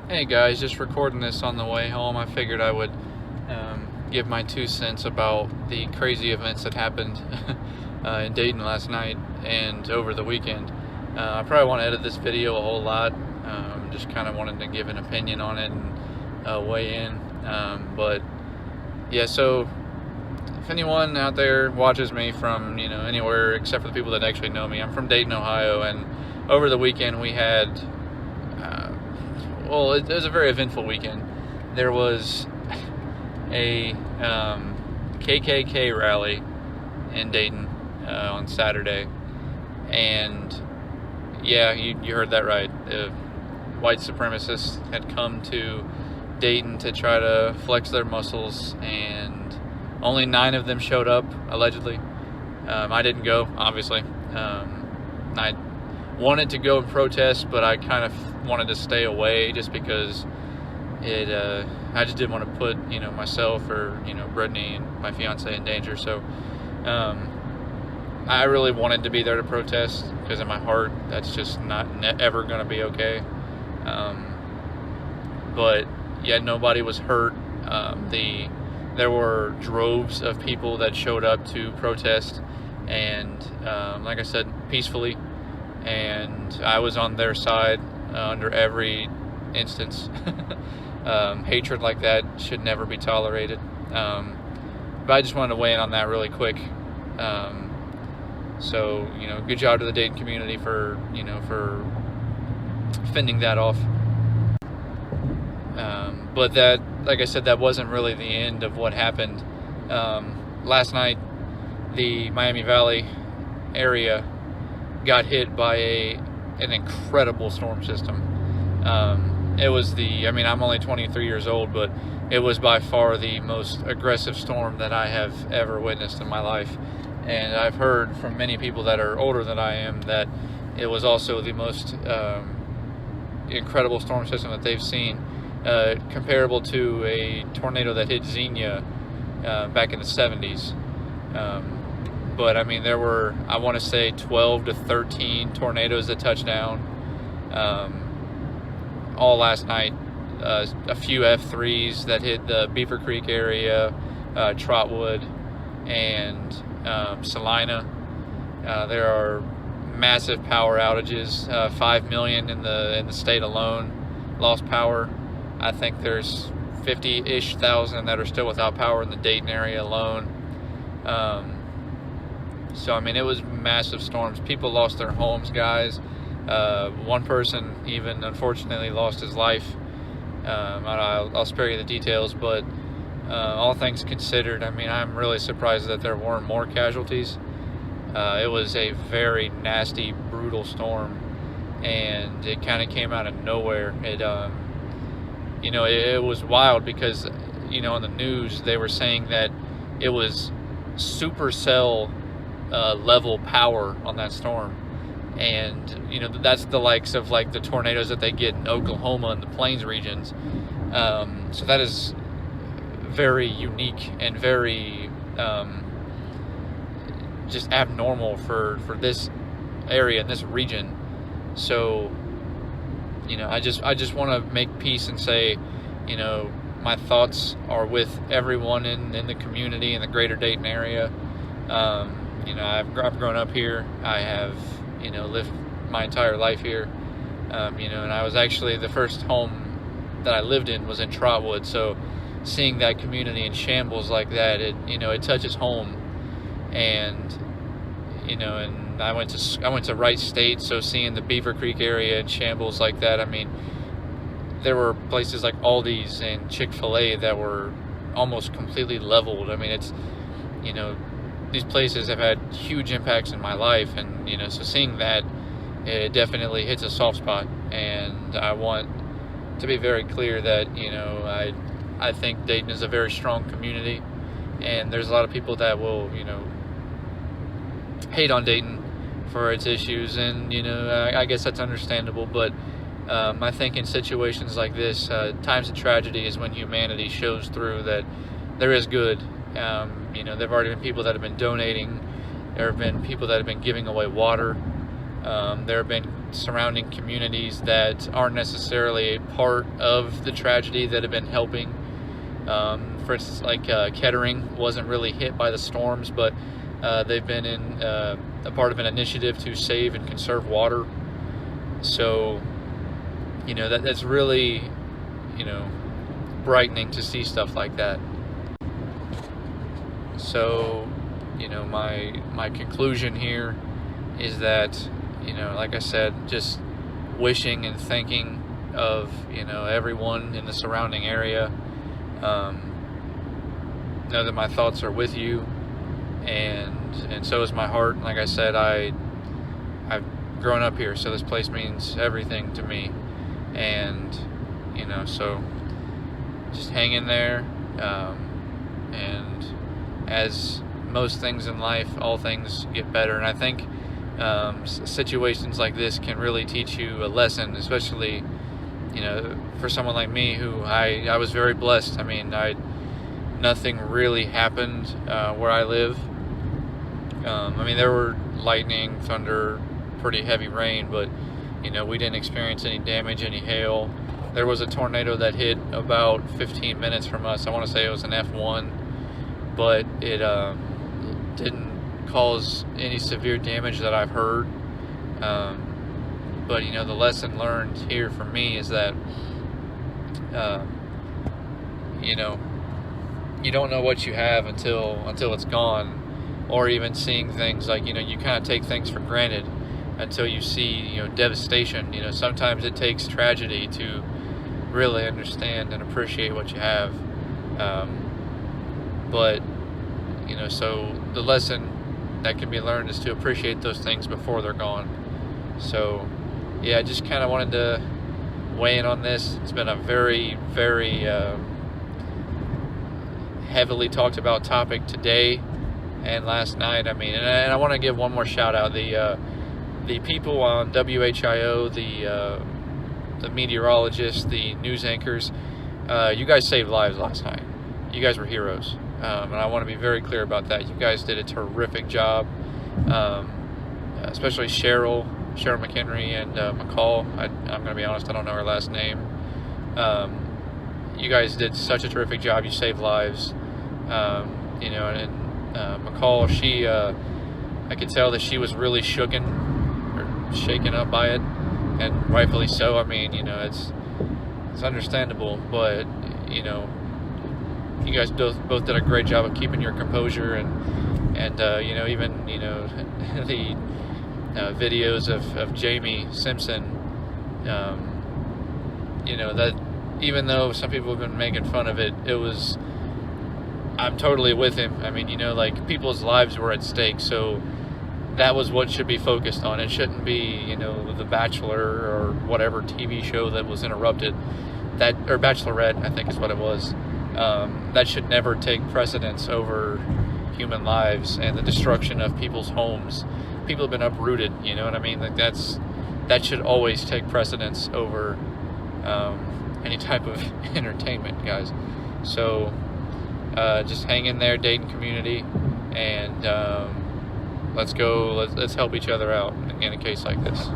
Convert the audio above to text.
Hey guys, just recording this on the way home. I figured I would give my 2 cents about the crazy events that happened in Dayton last night and over the weekend. I probably want to edit this video a whole lot. Just kind of wanted to give an opinion on it and weigh in. But yeah, so if anyone out there watches me from anywhere except for the people that actually know me, I'm from Dayton, Ohio, and over the weekend we had well, it was a very eventful weekend. There was a KKK rally in Dayton on Saturday, and yeah, you heard that right. The white supremacists had come to Dayton to try to flex their muscles, and only 9 of them showed up, allegedly. I didn't go, obviously. I wanted to go and protest, but I kind of wanted to stay away just because I just didn't want to put myself or Brittany and my fiance in danger. So I really wanted to be there to protest because in my heart that's just not ever going to be okay. But yeah, nobody was hurt. There were droves of people that showed up to protest, and like I said, peacefully. And I was on their side under every instance. Hatred like that should never be tolerated. But I just wanted to weigh in on that really quick. So good job to the Dayton community for fending that off. But that, like I said, that wasn't really the end of what happened. Last night, the Miami Valley area got hit by an incredible storm system. It was I'm only 23 years old, but it was by far the most aggressive storm that I have ever witnessed in my life. And I've heard from many people that are older than I am that it was also the most incredible storm system that they've seen, comparable to a tornado that hit Xenia back in the 70s. But there were, I want to say, 12 to 13 tornadoes that touched down all last night. A few F3s that hit the Beaver Creek area, Trotwood, and Salina. There are massive power outages. 5 million in the state alone lost power. I think there's 50-ish thousand that are still without power in the Dayton area alone. So it was massive storms. People lost their homes, guys. One person even unfortunately lost his life. I'll spare you the details, but all things considered, I'm really surprised that there weren't more casualties. It was a very nasty, brutal storm, and it kind of came out of nowhere. It was wild because on the news they were saying that it was supercell level power on that storm, and that's the likes of like the tornadoes that they get in Oklahoma and the Plains regions. So that is very unique and very just abnormal for this area and this region. So I just want to make peace and say my thoughts are with everyone in the community in the Greater Dayton area. I've grown up here. I have, lived my entire life here. And I was actually, the first home that I lived in was in Trotwood. So seeing that community in shambles like that, it touches home. And, and I went to Wright State. So seeing the Beaver Creek area in shambles like that, there were places like Aldi's and Chick-fil-A that were almost completely leveled. It's, these places have had huge impacts in my life, and so seeing that, it definitely hits a soft spot. And I want to be very clear that I think Dayton is a very strong community, and there's a lot of people that will hate on Dayton for its issues, and I guess that's understandable. But I think in situations like this, times of tragedy is when humanity shows through that there is good. There have already been people that have been donating. There have been people that have been giving away water. There have been surrounding communities that aren't necessarily a part of the tragedy that have been helping. For instance, like Kettering wasn't really hit by the storms, but they've been in a part of an initiative to save and conserve water. So, that's really, brightening to see stuff like that. So, my conclusion here is that, like I said, just wishing and thinking of, everyone in the surrounding area. Know that my thoughts are with you, and so is my heart. Like I said, I've grown up here, so this place means everything to me, and so just hang in there. And as most things in life, all things get better, and I think situations like this can really teach you a lesson, especially for someone like me who I was very blessed. I mean, nothing really happened where I live. I mean, there were lightning, thunder, pretty heavy rain, but we didn't experience any damage, any hail. There was a tornado that hit about 15 minutes from us. I want to say it was an F1, but it didn't cause any severe damage that I've heard. But the lesson learned here for me is that you don't know what you have until it's gone, or even seeing things like you kind of take things for granted until you see devastation. Sometimes it takes tragedy to really understand and appreciate what you have. But so the lesson that can be learned is to appreciate those things before they're gone. So yeah, I just kind of wanted to weigh in on this. It's been a very, very heavily talked about topic today and last night. I mean, and I want to give one more shout out. The people on WHIO, the meteorologists, the news anchors, you guys saved lives last night. You guys were heroes. And I want to be very clear about that. You guys did a terrific job, especially Cheryl McHenry and McCall. I'm going to be honest, I don't know her last name. You guys did such a terrific job. You saved lives. And McCall, she, I could tell that she was really shaken up by it, and rightfully so. I mean, it's understandable, but you guys both did a great job of keeping your composure, and even the videos of Jamie Simpson, that even though some people have been making fun of it, I'm totally with him. I mean, like, people's lives were at stake, so that was what should be focused on. It shouldn't be, The Bachelor or whatever TV show that was interrupted, or Bachelorette, I think is what it was. That should never take precedence over human lives and the destruction of people's homes. People have been uprooted, you know what I mean? Like, that should always take precedence over any type of entertainment, guys. So just hang in there, Dayton community, and let's help each other out in a case like this.